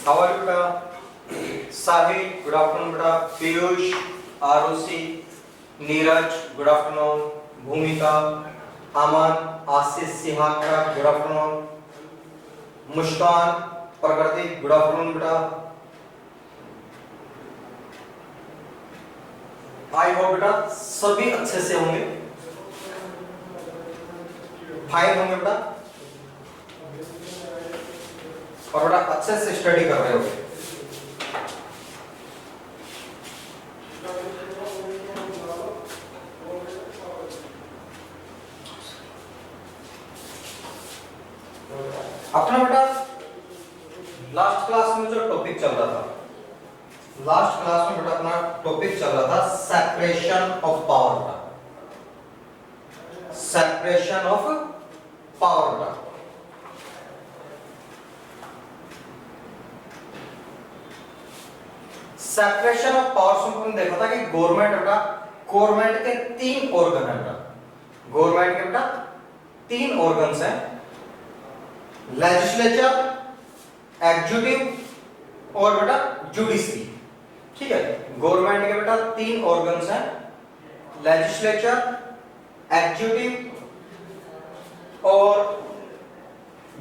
How are you बेटा? साहिल good afternoon बेटा। Piyush, Aarushi, Neeraj good afternoon. Bhumika, Aman, आशीष सिहागरा good afternoon. मुस्कान, प्रकृति गुड आफ्टरनून बेटा। आई होप बेटा सभी अच्छे से होंगे, फाइन होंगे बेटा, और बेटा अच्छे से स्टडी कर रहे होगे। अपना बेटा लास्ट क्लास में जो टॉपिक चल रहा था, लास्ट क्लास में बेटा अपना टॉपिक चल रहा था सेपरेशन ऑफ पावर का, सेपरेशन ऑफ पावर का। सेपरेशन ऑफ पावर से हमने देखा था कि गवर्नमेंट बेटा, गवर्नमेंट के तीन ऑर्गन है बेटा, गवर्नमेंट के बेटा तीन ऑर्गन्स हैं, लेजिस्लेचर, एग्जीक्यूटिव और बेटा जुडिशरी। ठीक है, गवर्नमेंट के बेटा तीन ऑर्गन्स हैं, लेजिस्लेचर, एग्जीक्यूटिव और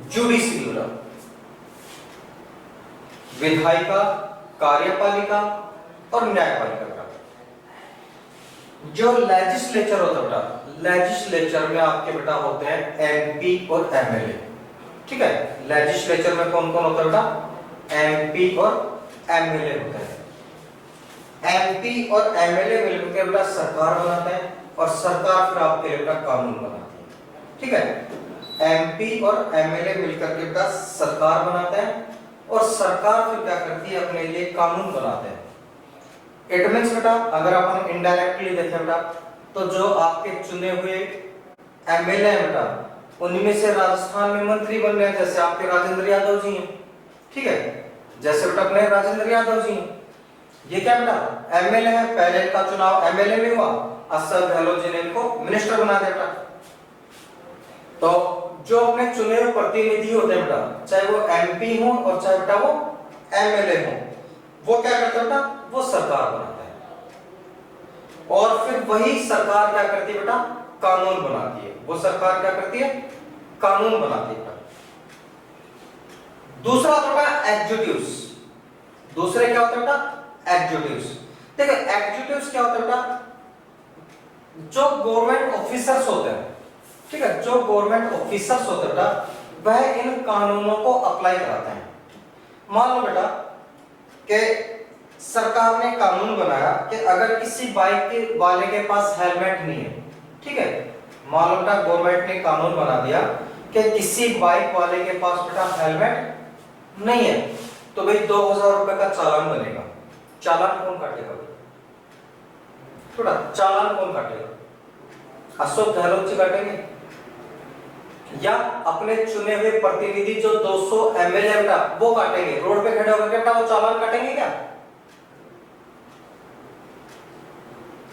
जुडिशरी बेटा। विधायिका, कार्यपालिका और न्यायपालिका बेटा। जो लेजिस्लेचर होता है बेटा, लेजिस्लेचर में आपके बेटा होते हैं एमपी और एमएलए। ठीक है, लेजिस्लेचर में कौन कौन होता है बेटा? एमपी और एमएलए होते हैं। एमपी और एमएलए मिलकर बेटा सरकार बनाते हैं और सरकार फिर आपके लिए बेटा कानून बनाती है। ठीक है, एमपी और एमएलए मिलकर के बेटा सरकार बनाते हैं और सरकार फिर क्या करती है? अपने लिए कानून बनाते हैं। इट मींस बेटा अगर अपन इनडायरेक्टली देखें बेटा, तो जो आपके चुने हुए एमएलए हैं बेटा, उनमें से राजस्थान में मंत्री बन रहे हैं, जैसे आपके राजेंद्र यादव जी हैं। ठीक है, जैसे बेटा अपने राजेंद्र यादव जी हैं, ये क्या बेटा एमएलए है, पहले का चुनाव एमएलए में हुआ, अशोक गहलोत जी ने इनको मिनिस्टर बना दिया बेटा। तो जो अपने चुने हुए प्रतिनिधि होते हैं बेटा, चाहे वो एमपी हो और चाहे बेटा वो एमएलए हो, वो क्या करते हैं बेटा? वो सरकार बनाते हैं और फिर वही सरकार क्या करती है बेटा? कानून बनाती है। वो सरकार क्या करती है? कानून बनाती है बेटा। दूसरा होता है एग्जीक्यूटिव्स। दूसरे क्या होता है बेटा? एग्जीक्यूटिव्स। देखो एग्जीक्यूटिव्स क्या होता है बेटा? जो गवर्नमेंट ऑफिसर्स होते हैं, ठीक है, जो गवर्नमेंट ऑफिसर्स होते हैं बेटा, वह इन कानूनों को अप्लाई कराते हैं। मान लो बेटा कि सरकार ने कानून बनाया कि अगर किसी बाइक के वाले के पास हेलमेट नहीं है, ठीक है, मान लो बेटा गवर्नमेंट ने कानून बना दिया कि किसी बाइक वाले के पास बेटा हेलमेट नहीं है, तो भाई 2000 रुपए का चालान बनेगा। चालान कौन काटेगा? थोड़ा चालान कौन काटेगा? अशोक गहलोत जी काटेंगे या अपने चुने हुए प्रतिनिधि जो 200 एमएलए बेटा वो काटेंगे? रोड पे खड़े होकर बेटा वो चालान काटेंगे क्या?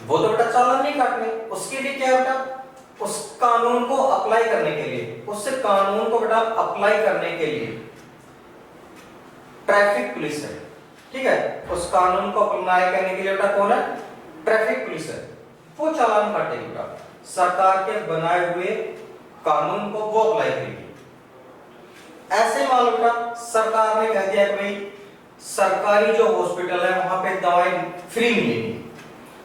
वो तो बेटा चालान नहीं काटने। उसके लिए क्या है बेटा? उस कानून को अप्लाई करने के लिए, उस कानून को बेटा अप्लाई करने के लिए ट्रैफिक पुलिस है। ठीक है, उस कानून को अप्लाई करने के लिए बेटा कौन है? ट्रैफिक पुलिस है। वो चालान काटेगी बेटा, सरकार के बनाए हुए कानून को वो अप्लाई करेगी। ऐसे मान लो बेटा सरकार ने कह दिया कि भाई सरकारी जो हॉस्पिटल है वहां पे दवाएं फ्री मिलेंगी,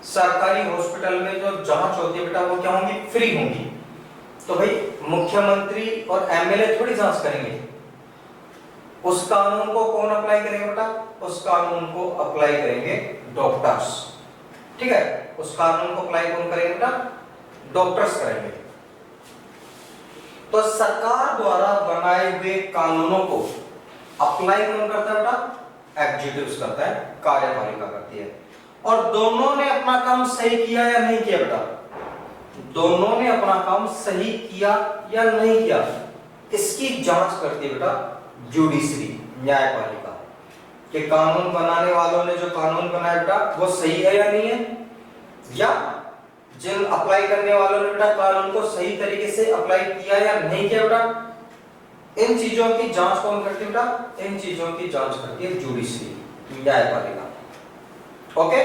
सरकारी हॉस्पिटल में जो जांच होती है बेटा वो क्या होंगी? फ्री होंगी। तो भाई मुख्यमंत्री और एमएलए थोड़ी जांच करेंगे। उस कानून को कौन अप्लाई करेगा बेटा? उस कानून को अप्लाई करेंगे डॉक्टर्स। ठीक है, उस कानून को अप्लाई कौन करेंगे बेटा? डॉक्टर्स करेंगे। तो सरकार द्वारा बनाए हुए कानूनों को अप्लाई कौन करता है बेटा? एग्जीक्यूटिव्स करता है, कार्यपालिका करती है। और दोनों ने अपना काम सही किया या नहीं किया बेटा? दोनों ने अपना काम सही किया या नहीं किया, इसकी जांच करती है बेटा जुडिशरी, न्यायपालिका। कि कानून बनाने वालों ने जो कानून बनाया बेटा वो सही है या नहीं है, या जिन अप्लाई करने वालों ने बेटा कानून को सही तरीके से अप्लाई किया या नहीं किया बेटा, इन चीजों की जांच कौन करती है बेटा? इन चीजों की जांच करती है जुडिशरी, न्यायपालिका। ओके,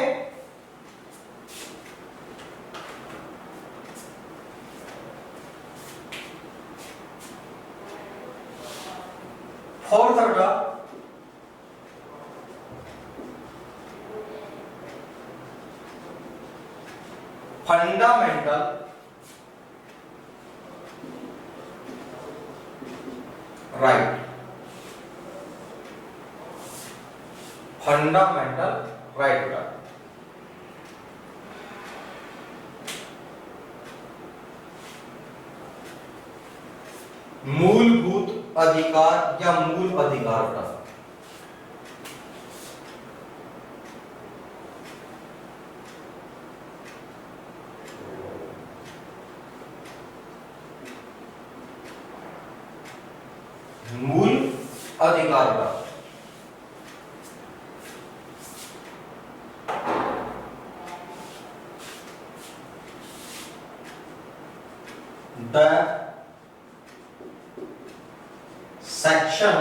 फोर्थ बेटा फंडामेंटल राइट, फंडामेंटल राइट बेटा। मूलभूत अधिकार या मूल अधिकार बेटा। मूल अधिकार बेटा। The section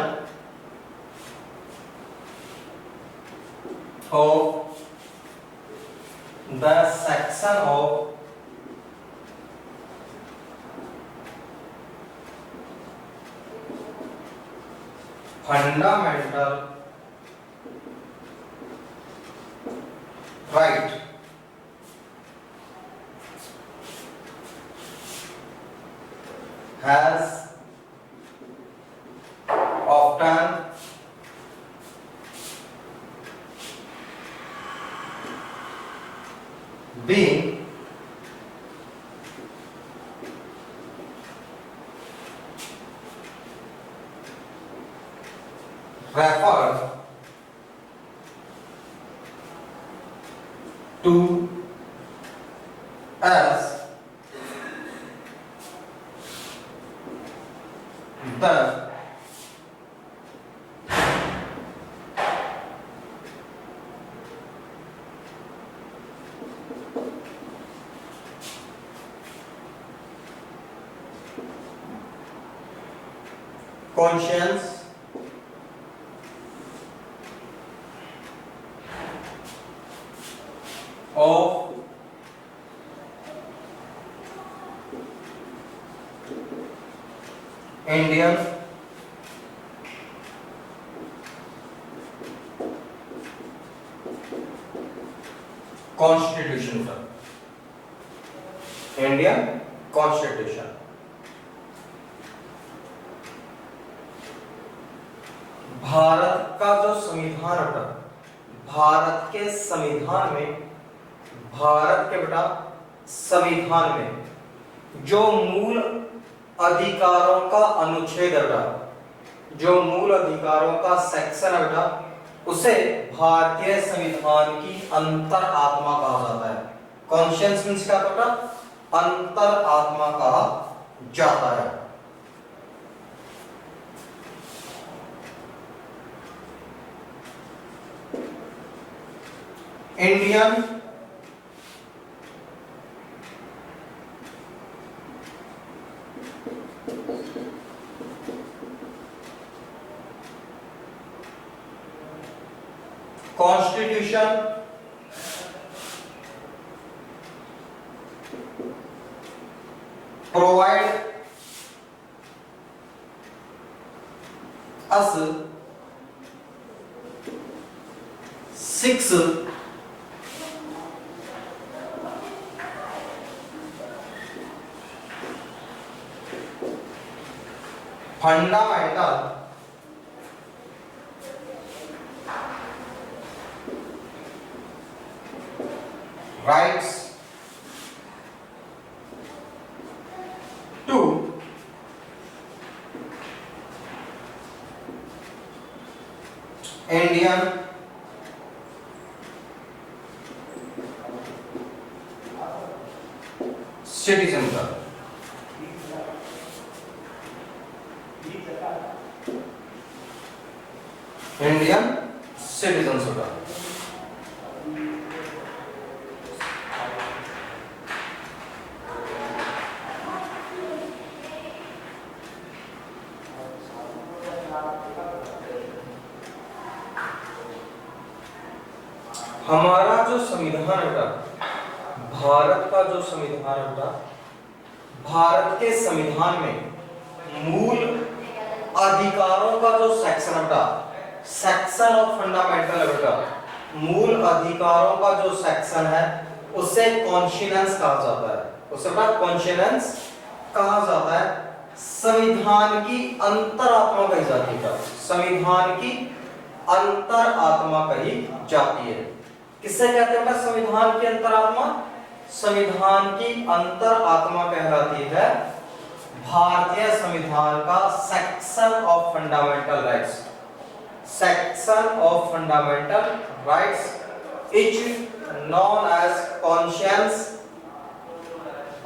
of fundamental right has often been referred to as the conscience of Indian Constitution का, इंडियन कॉन्स्टिट्यूशन। भारत का जो संविधान है, भारत के संविधान में, भारत के बेटा संविधान में जो मूल अधिकारों का अनुच्छेद है बेटा, जो मूल अधिकारों का सेक्शन है बेटा, उसे भारतीय संविधान की अंतर आत्मा कहा जाता है। कॉन्शियस मींस क्या बेटा? अंतर आत्मा कहा जाता है। Indian constitution provide us 6 fundamental rights to Indian citizen का, इंडियन सिटीजन का। हमारा जो संविधान बेटा, भारत का जो संविधान बेटा, भारत के संविधान में मूल अधिकारों का जो सेक्शन है बेटा, सेक्शन ऑफ फंडामेंटल बेटा, मूल अधिकारों का जो सेक्शन है उसे कॉन्स्टिट्यूशंस कहा जाता है, उसे बेटा कॉन्स्टिट्यूशंस कहा जाता है। संविधान की अंतरात्मा कही जाती है, संविधान की अंतरात्मा कही जाती है। किससे कहते हैं बेटा संविधान की अंतरात्मा? संविधान की अंतरात्मा कहलाती है भारतीय संविधान का section of fundamental rights, section of fundamental rights is known as conscience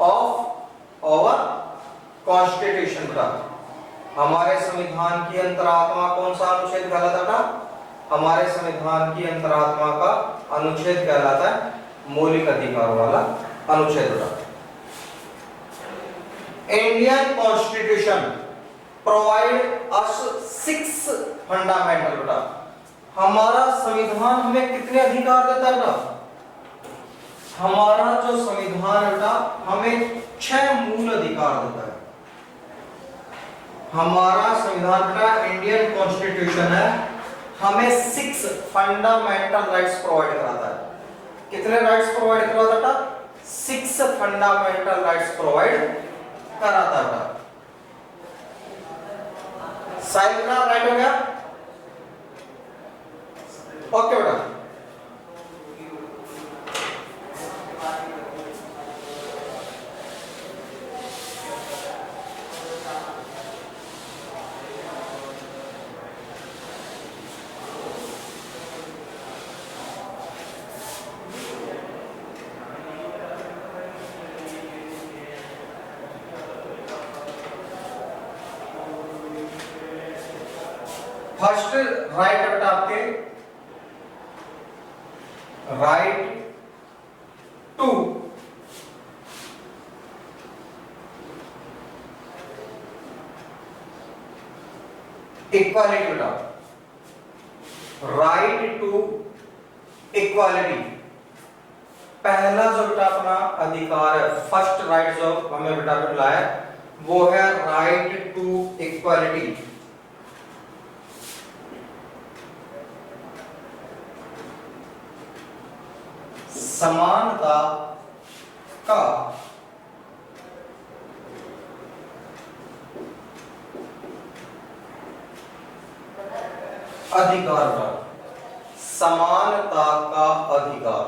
of our constitution का। हमारे संविधान की अंतरात्मा कौन सा अनुच्छेद कहलाता था? हमारे संविधान की अंतरात्मा का अनुच्छेद कहलाता है मौलिक अधिकारों वाला अनुच्छेद। Indian constitution provide us 6 fundamental बेटा। हमारा संविधान हमें कितने अधिकार देता है बेटा? हमारा जो संविधान बेटा हमें 6 मूल अधिकार देता है। हमारा संविधान बेटा इंडियन कॉन्स्टिट्यूशन है, हमें 6 फंडामेंटल राइट्स प्रोवाइड कराता है। कितने राइट्स प्रोवाइड कराता था? 6 फंडामेंटल राइट्स प्रोवाइड कराता था। साइड का राइट हो गया? ओके बेटा। फर्स्ट राइट बेटा आपके राइट टू इक्वालिटी बेटा, राइट टू इक्वालिटी पहला जो बेटा अपना अधिकार है, फर्स्ट राइट जो हमें बेटा मिला है वो है राइट टू इक्वालिटी। समानता का अधिकार, समानता का अधिकार।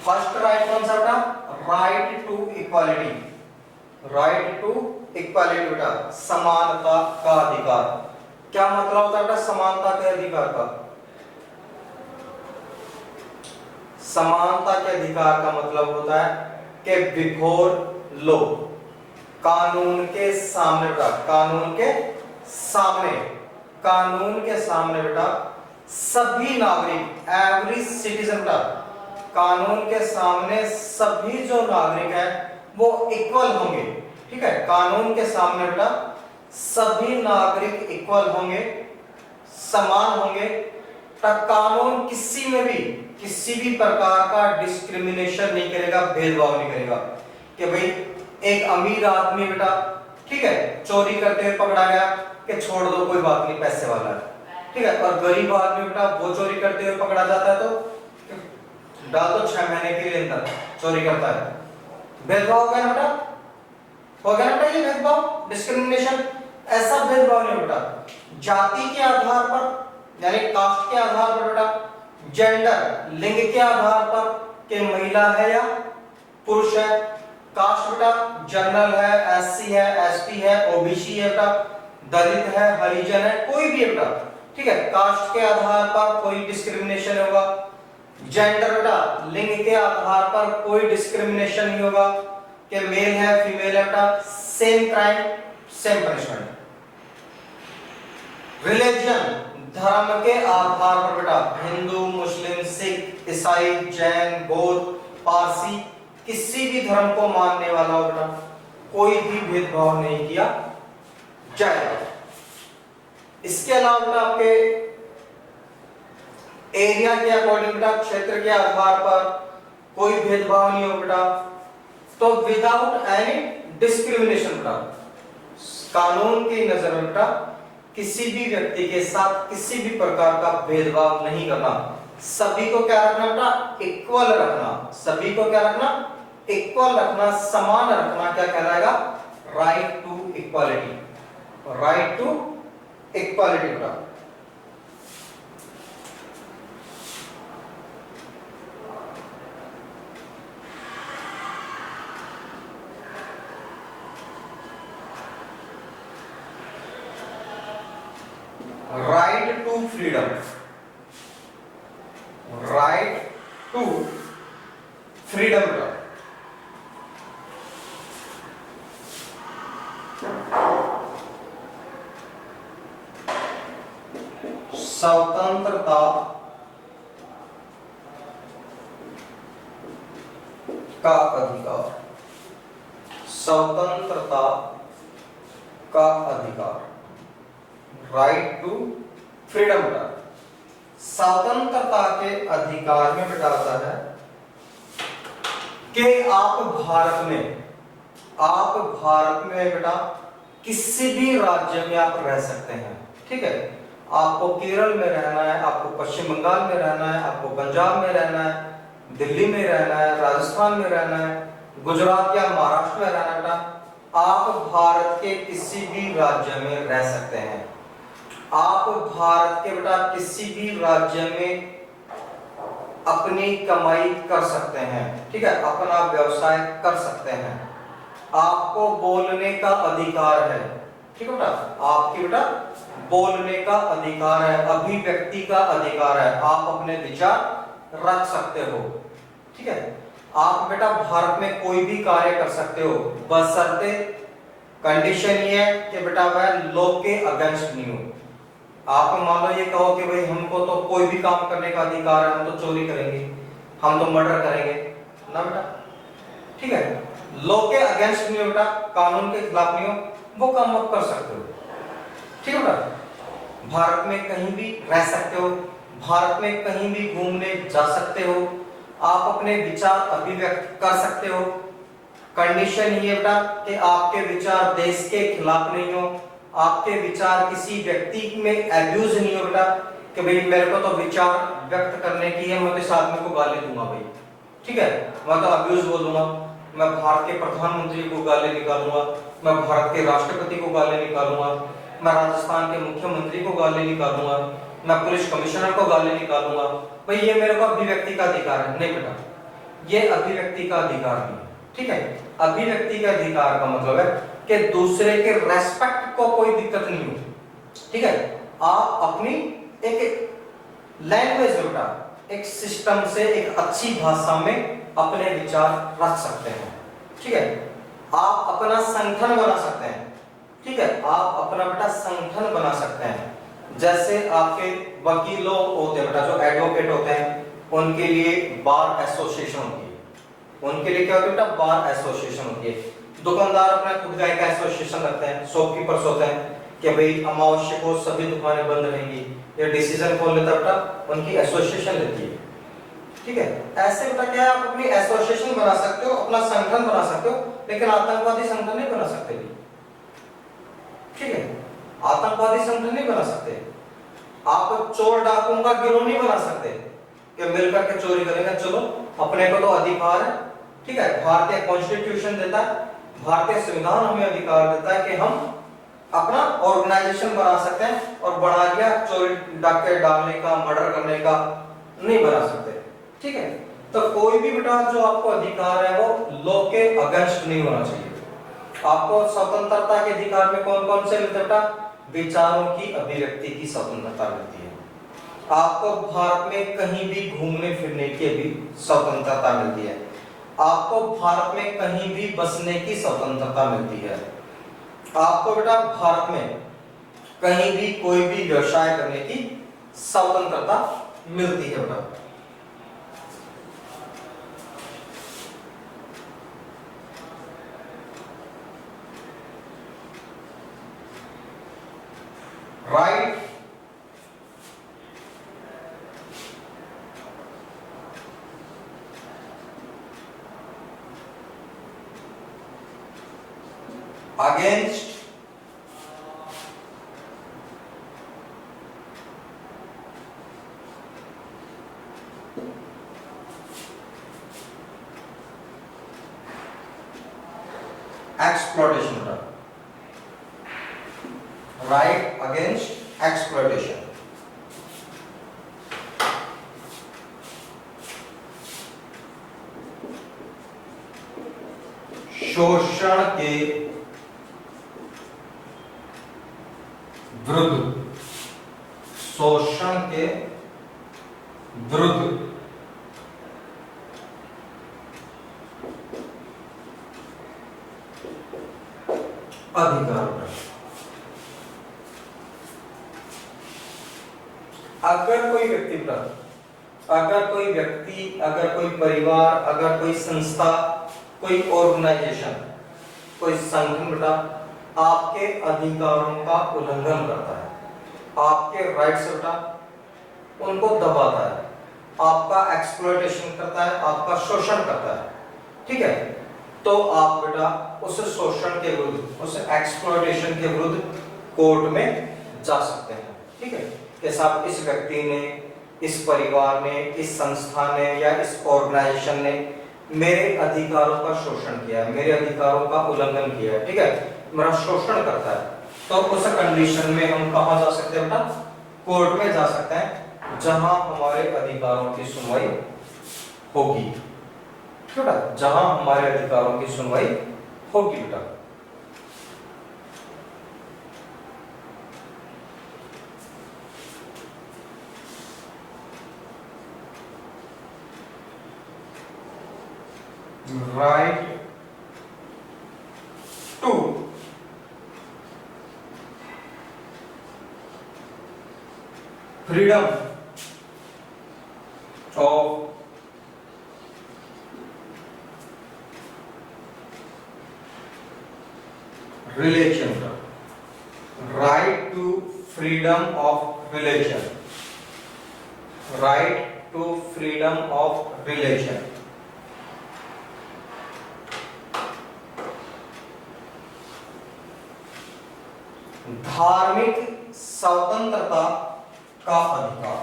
फर्स्ट राइट कौन सा बेटा? Right to equality, right to equality बेटा, समानता का अधिकार। क्या मतलब होता है बेटा समानता के अधिकार का? समानता के अधिकार का मतलब होता है कि बिफोर लो, कानून के सामने बेटा, कानून के सामने, कानून के सामने बेटा सभी नागरिक, एवरी सिटीजन बेटा, कानून के सामने सभी जो नागरिक हैं वो इक्वल होंगे। ठीक है, कानून के सामने बेटा सभी नागरिक इक्वल होंगे, समान होंगे। कानून किसी में भी किसी भी प्रकार का डिस्क्रिमिनेशन नहीं करेगा, भेदभाव नहीं करेगा कि भाई एक अमीर आदमी बेटा ठीक है चोरी करते हुए पकड़ा गया कि छोड़ दो कोई बात नहीं पैसे वाला है, ठीक है, और गरीब आदमी बेटा वो चोरी करते हुए पकड़ा जाता है तो डाल दो 6 महीने के लिए अंदर, चोरी करता है। भेदभाव हो गया ना बेटा, हो गया ना बेटा ये भेदभाव, डिस्क्रिमिनेशन। ऐसा भेदभाव नहीं बेटा जाति के आधार पर यानी कास्ट के आधार पर बेटा, जेंडर लिंग के आधार पर कि महिला है या पुरुष है, कास्ट बेटा जनरल है, एससी है, एसटी है, ओबीसी है बेटा, दलित है, हरिजन है, कोई भी है बेटा, ठीक है, कास्ट के आधार पर कोई डिस्क्रिमिनेशन होगा। जेंडर बेटा लिंग के आधार पर कोई डिस्क्रिमिनेशन नहीं होगा कि मेल है फीमेल है बेटा, same crime same punishment. Religion धर्म के आधार पर बेटा हिंदू, मुस्लिम, सिख, ईसाई, जैन, बौद्ध, पारसी किसी भी धर्म को मानने वाला हो बेटा, कोई भी भेदभाव नहीं किया जाएगा। इसके अलावा बेटा आपके एरिया के अकॉर्डिंग बेटा, क्षेत्र के आधार पर कोई भेदभाव नहीं हो बेटा। तो विदाउट एनी डिस्क्रिमिनेशन बेटा, कानून की नजर में बेटा किसी भी व्यक्ति के साथ किसी भी प्रकार का भेदभाव नहीं करना, सभी को क्या रखना बेटा, इक्वल रखना। सभी को क्या रखना, इक्वल रखना, समान रखना, क्या कहलाएगा, right to equality. Right to equality बेटा। Right to freedom, right to freedom बेटा। स्वतंत्रता का अधिकार, स्वतंत्रता का अधिकार, राइट टू फ्रीडम बेटा। स्वतंत्रता के अधिकार में बताता है कि आप भारत में बेटा किसी भी राज्य में आप रह सकते हैं, ठीक है। आपको केरल में रहना है, आपको पश्चिम बंगाल में रहना है, आपको पंजाब में रहना है, दिल्ली में रहना है, राजस्थान में रहना है, गुजरात या महाराष्ट्र में रहना है बेटा, आप भारत के किसी भी राज्य में रह सकते हैं। आप भारत के बेटा किसी भी राज्य में अपनी कमाई कर सकते हैं, ठीक है, अपना व्यवसाय कर सकते हैं। आपको बोलने का अधिकार है, ठीक है बेटा, आपकी बेटा बोलने का अधिकार है, अभिव्यक्ति का अधिकार है, आप अपने विचार रख सकते हो, ठीक है। आप बेटा भारत में कोई भी कार्य कर सकते हो, बशर्ते कंडीशन ये है कि बेटा वह लॉ के अगेंस्ट नहीं हो। आप मान लो ये कहो कि भाई हमको तो कोई भी काम करने का अधिकार है, हम तो चोरी करेंगे, हम तो मर्डर करेंगे ना बेटा, ठीक है, लॉ के अगेंस्ट नहीं हो बेटा, कानून के खिलाफ नहीं हो, वो काम आप कर सकते हो, ठीक है बेटा। भारत में कहीं भी रह सकते हो, भारत में कहीं भी घूमने जा सकते हो, आप अपने विचार अभिव्यक्त कर सकते हो। कंडीशन ये बेटा कि आपके विचार देश के खिलाफ नहीं हो, आपके विचार किसी व्यक्ति में एब्यूज नहीं हो बेटा, कि भाई मेरे को तो विचार व्यक्त करने की है, मैं तो इस आदमी को गाली दूंगा भाई, ठीक है, मैं तो अब्यूज बोलूंगा, मैं भारत के प्रधानमंत्री को गाली निकालूंगा, मैं भारत के राष्ट्रपति को गाली निकालूंगा, मैं राजस्थान के मुख्यमंत्री को गाली निकालूंगा, मैं पुलिस कमिश्नर को गाली निकालूंगा, भाई ये मेरे को अभिव्यक्ति का अधिकार है। नहीं बेटा, ये अभिव्यक्ति का अधिकार नहीं, ठीक है। अभिव्यक्ति का अधिकार का मतलब है कि दूसरे के रेस्पेक्ट को कोई दिक्कत नहीं हो, ठीक है। आप अपनी एक लैंग्वेज बेटा, एक सिस्टम से, एक अच्छी भाषा में अपने विचार रख सकते हैं, ठीक है। आप अपना संगठन बना सकते हैं, ठीक है, आप अपना बेटा संगठन बना सकते हैं। जैसे आपके वकीलों होते हैं बेटा, जो एडवोकेट होते हैं, उनके लिए बार एसोसिएशन होती है, उनके लिए क्या होता है बेटा, बार एसोसिएशन होती है। दुकानदार अपना खुद का एक एसोसिएशन रखते हैं, शॉपकीपर्स होते हैं कि भाई अमावस्या को सभी दुकानें बंद रहेंगी, ये डिसीजन कौन लेता बेटा, उनकी एसोसिएशन लेती है, ठीक है। ऐसे बेटा क्या है, आप अपनी एसोसिएशन बना सकते हो, अपना संगठन बना सकते हो, लेकिन आतंकवादी संगठन नहीं बना सकते, ठीक है, आतंकवादी संगठन नहीं बना सकते। आप चोर डाकुओं का गिरोह नहीं बना सकते कि मिलकर के चोरी करेंगे, चलो अपने को तो अधिकार है, ठीक है, भारतीय कॉन्स्टिट्यूशन देता है, भारतीय संविधान हमें अधिकार देता है कि हम अपना ऑर्गेनाइजेशन बना सकते हैं, और बढ़ा दिया चोरी डाके डालने का, मर्डर करने का नहीं बना सकते, ठीक है। तो कोई भी बेटा जो आपको अधिकार है वो लॉ के अगेंस्ट नहीं होना चाहिए। आपको स्वतंत्रता के अधिकार में कौन कौन से मिलते बेटा, विचारों की अभिव्यक्ति की स्वतंत्रता मिलती है, आपको भारत में कहीं भी घूमने फिरने की भी स्वतंत्रता मिलती है, आपको भारत में कहीं भी बसने की स्वतंत्रता मिलती है, आपको बेटा भारत में कहीं भी कोई भी व्यवसाय करने की स्वतंत्रता मिलती है बेटा। अगेंस्ट एक्सप्लॉयटेशन बेटा, राइट अगेंस्ट एक्सप्लॉयटेशन। शोषण के विरुद्ध, शोषण के विरुद्ध अधिकार। अगर कोई व्यक्ति अगर कोई व्यक्ति, अगर कोई परिवार, अगर कोई संस्था, कोई ऑर्गेनाइजेशन, कोई संगठन बेटा आपके अधिकारों का उल्लंघन करता है, आपके राइट्स बेटा उनको दबाता है, आपका एक्सप्लॉयटेशन करता है, आपका शोषण करता है, ठीक है, तो आप बेटा उस शोषण के विरुद्ध, उस एक्सप्लॉयटेशन के विरुद्ध कोर्ट में जा सकते हैं, ठीक है, कि साहब इस व्यक्ति ने, इस परिवार ने, इस संस्था ने या इस ऑर्गेनाइजेशन ने मेरे अधिकारों का शोषण किया है, मेरे अधिकारों का उल्लंघन किया है, ठीक है, मेरा शोषण करता है, तो उस कंडीशन में हम कहां जा सकते हैं बेटा? कोर्ट में जा सकते हैं, जहां हमारे अधिकारों की सुनवाई होगी, बेटा, जहां हमारे अधिकारों की सुनवाई होगी बेटा। Right to freedom of relation, right to freedom of relation, right to freedom of relation. धार्मिक स्वतंत्रता का अधिकार,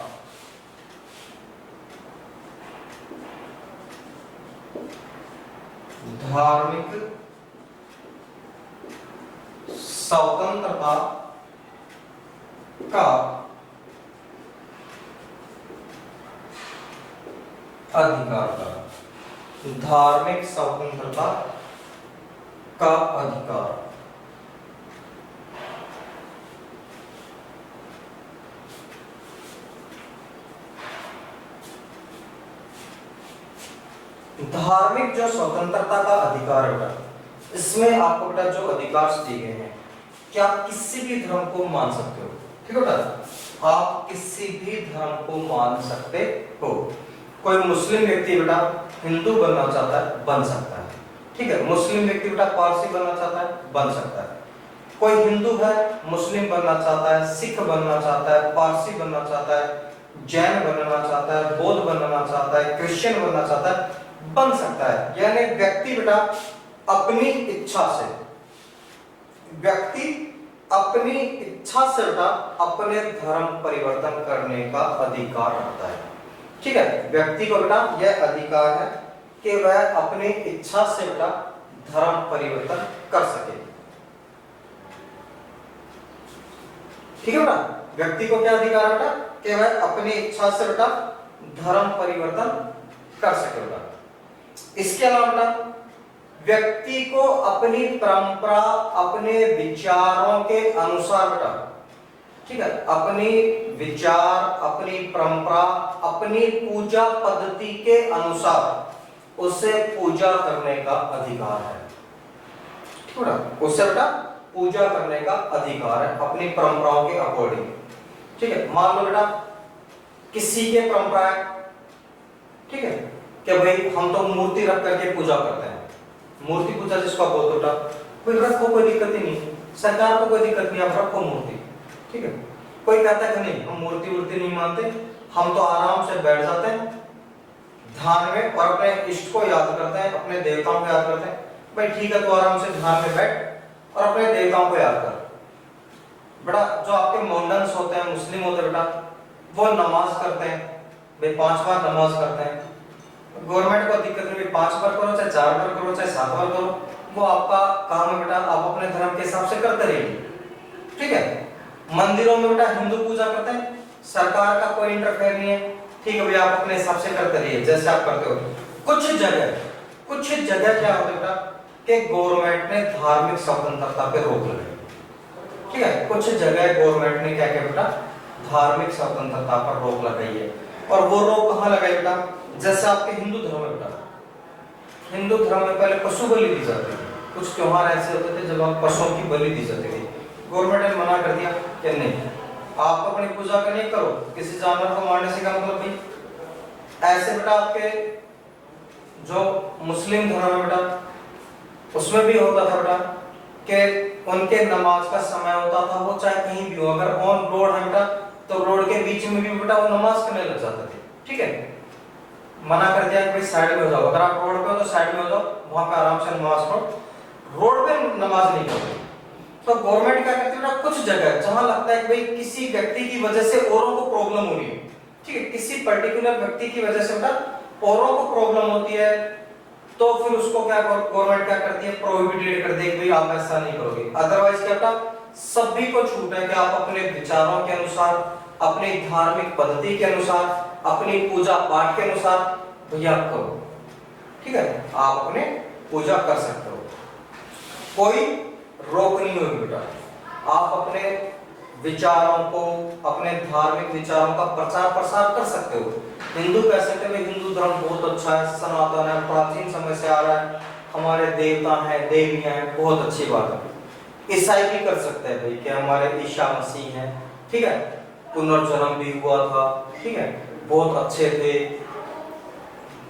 धार्मिक स्वतंत्रता का अधिकार, धार्मिक स्वतंत्रता का अधिकार। धार्मिक जो स्वतंत्रता का अधिकार है बेटा, इसमें आपको बेटा जो अधिकार दिए गए हैं कि आप किसी भी धर्म को मान सकते हो, ठीक है बेटा, आप किसी भी धर्म को मान सकते हो। कोई मुस्लिम व्यक्ति बेटा हिंदू बनना चाहता है, बन सकता है, ठीक है, मुस्लिम व्यक्ति बेटा पारसी बनना चाहता है, बन सकता है। कोई हिंदू है, मुस्लिम बनना चाहता है, सिख बनना चाहता है, पारसी बनना चाहता है, जैन बनना चाहता है, बौद्ध बनना चाहता है, क्रिश्चियन बनना चाहता है, बन सकता है। यानी व्यक्ति बेटा अपनी इच्छा से, व्यक्ति अपनी इच्छा से बेटा अपने धर्म परिवर्तन करने का अधिकार रखता है, ठीक है, व्यक्ति को बेटा यह अधिकार है कि वह अपनी इच्छा से बेटा धर्म परिवर्तन कर सके, ठीक है बेटा, व्यक्ति को क्या अधिकार है बेटा कि वह अपनी इच्छा से बेटा धर्म परिवर्तन कर सके बेटा। इसके अलावा बेटा व्यक्ति को अपनी परंपरा, अपने विचारों के अनुसार बेटा, ठीक है, अपनी विचार, अपनी परंपरा, अपनी पूजा पद्धति के अनुसार उसे पूजा करने का अधिकार है, ठीक है बेटा, उससे बेटा पूजा करने का अधिकार है अपनी परंपराओं के अकॉर्डिंग, ठीक है। मान लो बेटा किसी के परंपरा है, ठीक है, कि भाई हम तो मूर्ति रख करके पूजा करते हैं, मूर्ति पूजा जिसको बोलते बेटा, कोई रखो, कोई दिक्कत ही नहीं, सरकार को कोई दिक्कत नहीं, आप रखो मूर्ति, ठीक है। कोई कहता है कि नहीं हम मूर्ति वूर्ति नहीं मानते, हम तो आराम से बैठ जाते हैं ध्यान में और अपने इष्ट को याद करते हैं, अपने देवताओं को याद करते हैं, भाई ठीक है, तो आराम से ध्यान में बैठ, और अपने देवताओं को याद कर। बेटा जो आपके मोमडन्स होते हैं, मुस्लिम होते हैं बेटा, वो नमाज करते हैं भाई, 5 बार नमाज करते हैं। गवर्नमेंट को दिक्कत नहीं, 5 बार करो चाहे 4 बार करो चाहे 7 बार करो, वो आपका काम है बेटा, आप अपने धर्म के हिसाब से करते रहिए। ठीक है। मंदिरों में बेटा हिंदू पूजा करते हैं, सरकार का कोई इंटरफेयर नहीं है। ठीक है भैया, आप अपने हिसाब से करते रहिए जैसे आप करते हो। कुछ जगह क्या होता है बेटा कि गवर्नमेंट ने धार्मिक स्वतंत्रता पे रोक लगाई। ठीक है, कुछ जगह गवर्नमेंट ने क्या किया बेटा, धार्मिक स्वतंत्रता पर रोक लगाई है। और वो रोक कहाँ लगाई बेटा, जैसे आपके हिंदू धर्म में बेटा, हिंदू धर्म में पहले पशु बलि दी जाती थी। कुछ त्योहार ऐसे होते थे जब आप पशुओं की बलि दी जाती थी। गवर्नमेंट ने मना कर दिया कि नहीं, आप अपनी पूजा का नहीं करो, किसी जानवर को मारने से का मतलब नहीं। ऐसे बेटा आपके जो मुस्लिम धर्म है बेटा, उसमें भी होता था बेटा कि उनके नमाज का समय होता था, वो चाहे कहीं भी हो, अगर ऑन रोड है बेटा तो रोड के बीच में भी बेटा वो नमाज करने लग जाते थे। ठीक है, मना कर दिया कि भाई साइड में हो जाओ, अगर आप रोड पे हो तो साइड में हो जाओ, वहां पे आराम से नमाज पढ़ो, रोड पे नमाज नहीं करते। तो गवर्नमेंट क्या करती है, कुछ जगह जहां लगता है कि भाई किसी व्यक्ति की वजह से औरों को प्रॉब्लम हो रही है, ठीक है, किसी पर्टिकुलर व्यक्ति की वजह से बेटा औरों को प्रॉब्लम होती है, तो फिर उसको क्या गवर्नमेंट क्या करती है, प्रोहिबिटेड कर देगी, भाई आप ऐसा नहीं करोगे। अदरवाइज क्या बेटा, सभी को छूट है कि आप अपने विचारों के अनुसार, अपनी धार्मिक पद्धति के अनुसार, अपनी पूजा पाठ के अनुसार भैया आप करो। ठीक है, आप अपने पूजा कर सकते हो, कोई रोक नहीं होगी बेटा। आप अपने विचारों को, अपने धार्मिक विचारों का प्रचार प्रसार कर सकते हो। हिंदू कह सकते हैं हिंदू धर्म बहुत अच्छा है, सनातन है, प्राचीन समय से आ रहा है, हमारे देवता हैं, देवियां हैं, बहुत अच्छी बात है। ईसाई भी कर सकते हैं भाई कि हमारे ईसा मसीह हैं, ठीक है, पुनर्जन्म भी हुआ था, ठीक है, बहुत अच्छे थे।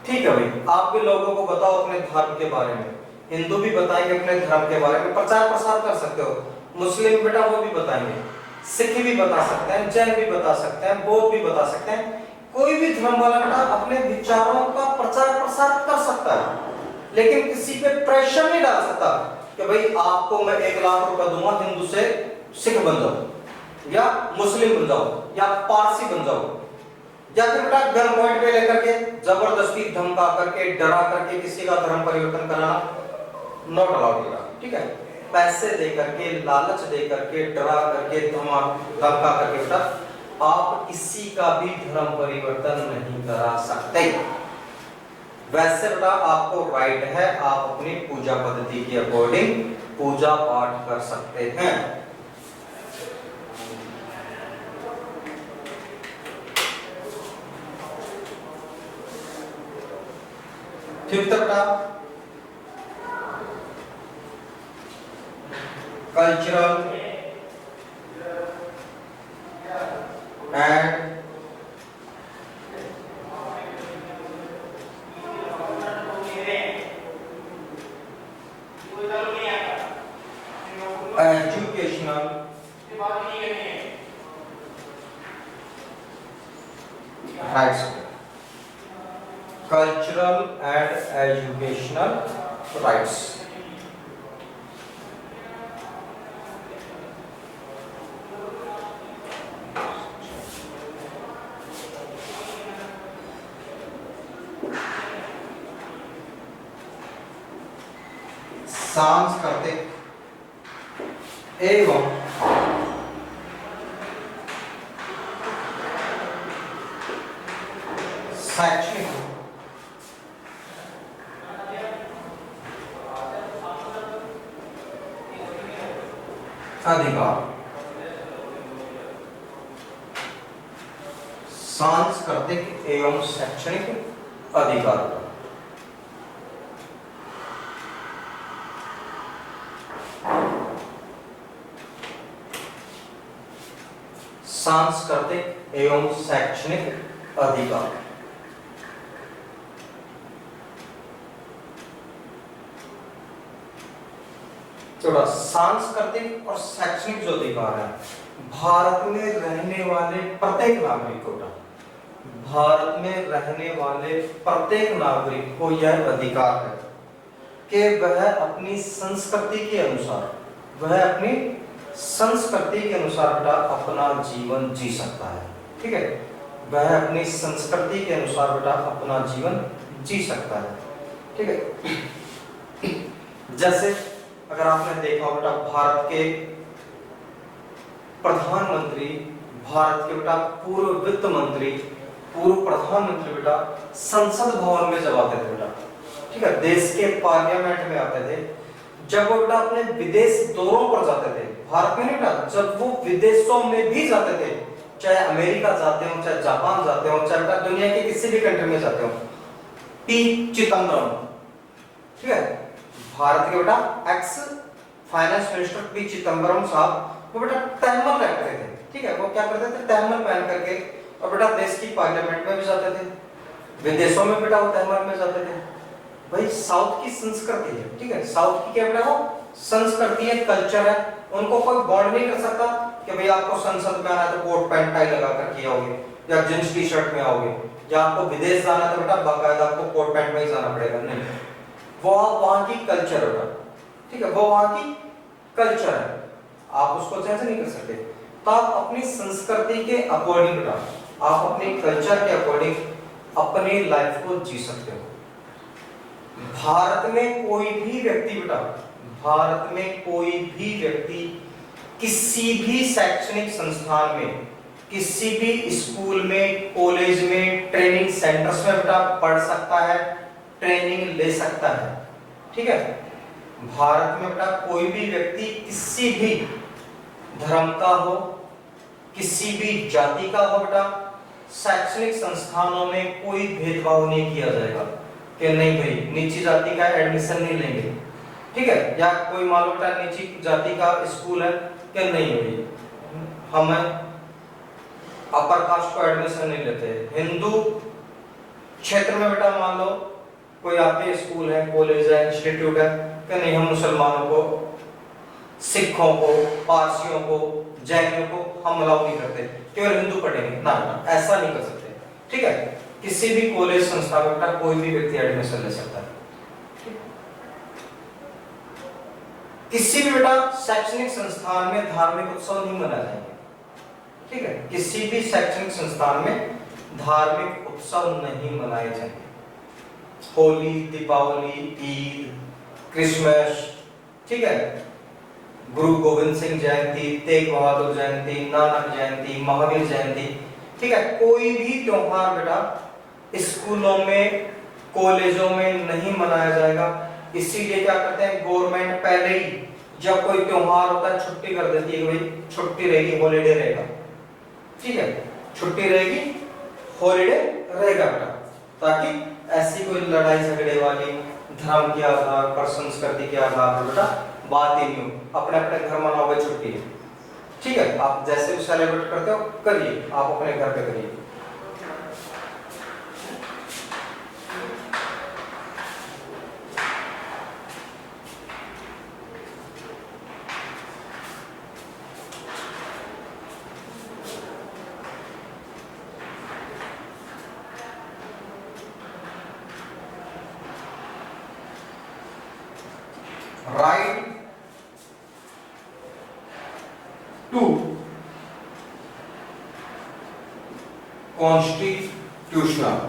ठीक है भाई, आप भी लोगों को बताओ अपने धर्म के बारे में, हिंदू भी बताएंगे अपने धर्म के बारे में, प्रचार प्रसार कर सकते हो। मुस्लिम बेटा वो भी बताएंगे, सिख भी बता सकते हैं, जैन भी बता सकते हैं, बौद्ध भी बता सकते हैं। कोई भी धर्म वाला बेटा अपने विचारों का प्रचार प्रसार कर सकता है, लेकिन किसी पे प्रेशर नहीं डाल सकता कि भाई आपको मैं 1 लाख रुपए दूंगा, हिंदू से सिख बन जाओ या मुस्लिम बन जाओ या पारसी बन जाओ, या फिर बेटा गन पॉइंट पे लेकर के जबरदस्ती धमका करके डरा करके किसी का धर्म परिवर्तन कराना नॉट अलाउड होगा। ठीक है, पैसे दे करके, लालच दे करके, डरा करके, धमका करके बेटा आप किसी का भी धर्म परिवर्तन नहीं करा सकते। वैसे बेटा आपको राइट है, आप अपनी पूजा पद्धति के अकॉर्डिंग पूजा पाठ कर सकते हैं। फिफ्थ बेटा cultural and educational rights, cultural and educational rights. सांस्कृतिक एवं शैक्षणिक अधिकार, सांस्कृतिक एवं शैक्षणिक अधिकार। सांस्कृतिक एवं शैक्षणिक अधिकार। थोड़ा सांस्कृतिक और शैक्षणिक जो अधिकार है, भारत में रहने वाले प्रत्येक नागरिक को, भारत में रहने वाले प्रत्येक नागरिक को यह अधिकार है कि वह अपनी संस्कृति के अनुसार, वह अपनी संस्कृति के अनुसार बेटा अपना जीवन जी सकता है। ठीक है, वह अपनी संस्कृति के अनुसार बेटा अपना जीवन जी सकता है। ठीक है, जैसे अगर आपने देखा हो बेटा भारत के प्रधानमंत्री, भारत के बेटा पूर्व वित्त मंत्री, पूर्व प्रधानमंत्री बेटा संसद भवन में जब आते थे बेटा, ठीक है, देश के पार्लियामेंट में आते थे, जब वो बेटा अपने विदेश दौरों पर जाते थे, भारत में नहीं बेटा, जब वो विदेशों में भी जाते थे, चाहे अमेरिका जाते हो, चाहे जापान जाते हो, चाहे बेटा दुनिया के किसी भी कंट्री में जाते हो, पी चिदम्बरम, ठीक है, भारत के बेटा ex finance minister P Chidambaram साहब, वो बेटा तहमल रखते थे। ठीक है, वो क्या करते थे, तहमल पहन करके, और बेटा देश की पार्लियामेंट में भी जाते थे, विदेशों में बेटा वो तहमल में जाते थे। भाई साउथ की संस्कृति है। ठीक है, साउथ की क्या बेटा, वो संस्कृति है, कल्चर है, उनको कोई बॉन्ड नहीं कर सकता कि भाई आपको संसद में आना है तो कोट पैंट टाई लगा करके आओगे, या जींस टी शर्ट में आओगे, या आपको विदेश जाना है तो बेटा बाकायदा आपको कोट पैंट में ही जाना पड़ेगा। नहीं, वो वहां की कल्चर है। ठीक है, वो वहां की कल्चर है, आप उसको चेंज नहीं कर सकते। तो आप अपनी संस्कृति के अकॉर्डिंग बेटा, आप अपने कल्चर के अकॉर्डिंग अपनी लाइफ को जी सकते हो। भारत में कोई भी व्यक्ति बेटा, भारत में कोई भी व्यक्ति किसी भी शैक्षणिक संस्थान में, किसी भी स्कूल में, कॉलेज में, ट्रेनिंग सेंटर्स में बेटा पढ़ सकता है, ट्रेनिंग ले सकता है। ठीक है, भारत में बेटा कोई भी व्यक्ति किसी भी धर्म का हो, किसी भी जाति का हो बेटा, शैक्षणिक संस्थानों में कोई भेदभाव नहीं किया जाएगा कि नहीं भाई नीची जाति का एडमिशन नहीं लेंगे। ठीक है, या कोई मान लो बेटा नीची जाति का स्कूल है कि नहीं भाई हम अपर कास्ट को एडमिशन नहीं लेते। हिंदू क्षेत्र में बेटा मान लो कोई आपके स्कूल है, कॉलेज है, इंस्टीट्यूट है कि नहीं हम मुसलमानों को, सिखों को, पारसियों को, जैनियों को हम अलाउ नहीं करते, केवल हिंदू पढ़ेंगे ना, ऐसा नहीं कर सकते। ठीक है, किसी भी कॉलेज संस्था में बेटा कोई भी व्यक्ति एडमिशन ले सकता है। किसी भी बेटा शैक्षणिक संस्थान में धार्मिक उत्सव नहीं मनाए जाएंगे। ठीक है, किसी भी शैक्षणिक संस्थान में धार्मिक उत्सव नहीं मनाए जाएंगे। होली, दीपावली, ईद, क्रिसमस, ठीक है, गुरु गोविंद सिंह जयंती, तेग बहादुर जयंती, नानक जयंती, महावीर जयंती, ठीक है, कोई भी त्योहार बेटा स्कूलों में, कॉलेजों में नहीं मनाया जाएगा। इसीलिए क्या करते हैं, गवर्नमेंट पहले ही जब कोई त्योहार होता है छुट्टी कर देती है, भाई छुट्टी रहेगी, हॉलीडे रहेगा। ठीक है, छुट्टी रहेगी, हॉलीडे रहेगा बेटा, ताकि ऐसी कोई लड़ाई झगड़े वाली धर्म के आधार पर, संस्कृति के आधार पर बेटा बात ही नहीं हो। अपने अपने घर मनाओगे, छुट्टी है। ठीक है, आप जैसे भी सेलिब्रेट करते हो करिए, आप अपने घर पे करिए। Right to constitutional,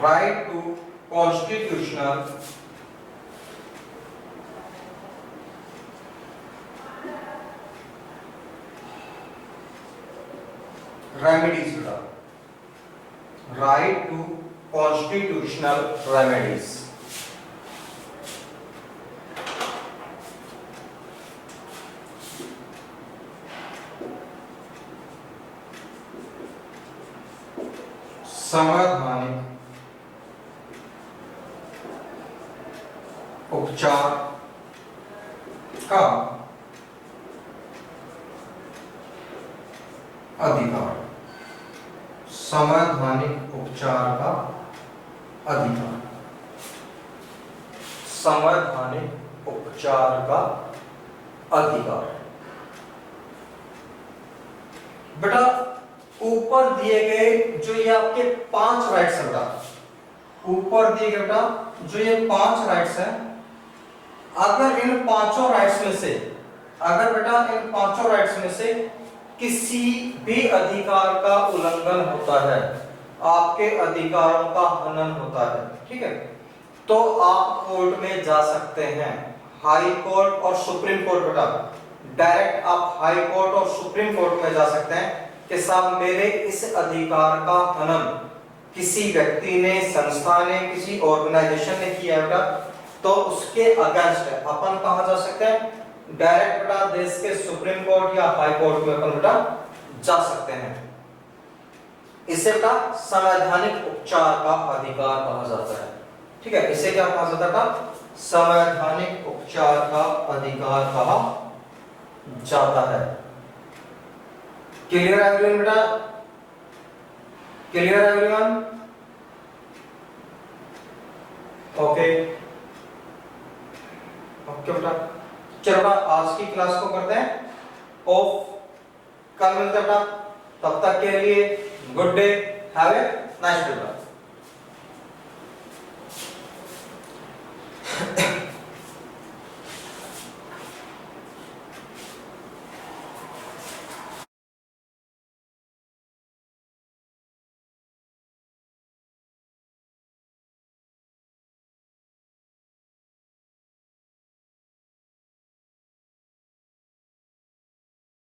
right to constitutional remedies, right to constitutional remedies। संवैधानिक उपचार का अधिकार, संवैधानिक उपचार का अधिकार, संवैधानिक उपचार का अधिकार। बेटा ऊपर दिए गए जो ये आपके 5 राइट्स हैं बेटा, ऊपर दिए गए बेटा जो ये 5 राइट्स हैं, अगर इन पांचों राइट्स में से, अगर बेटा इन पांचों राइट्स में से किसी भी अधिकार का उल्लंघन होता है, आपके अधिकारों का हनन होता है, ठीक है, तो आप कोर्ट में जा सकते हैं, हाई कोर्ट और सुप्रीम कोर्ट। बेटा डायरेक्ट आप हाई कोर्ट और सुप्रीम कोर्ट में जा सकते हैं कि साहब मेरे इस अधिकार का हनन किसी व्यक्ति ने, संस्था ने, किसी ऑर्गेनाइजेशन ने किया बेटा, तो उसके अगेंस्ट है, अपन कहां जा सकते हैं, डायरेक्ट बेटा देश के सुप्रीम कोर्ट या हाई कोर्ट में अपन बेटा जा सकते हैं। इसे बेटा संवैधानिक उपचार का अधिकार कहा जाता है, ठीक है, इसे क्या कहा जाता है, संवैधानिक उपचार का अधिकार कहा जाता है। क्लियर एवरीवन बेटा, क्लियर एवरीवन, ओके ओके बेटा, चलो बेटा आज की क्लास को करते हैं ऑफ, कल मिलते हैं बेटा, तब तक के लिए good day, have a nice day बेटा।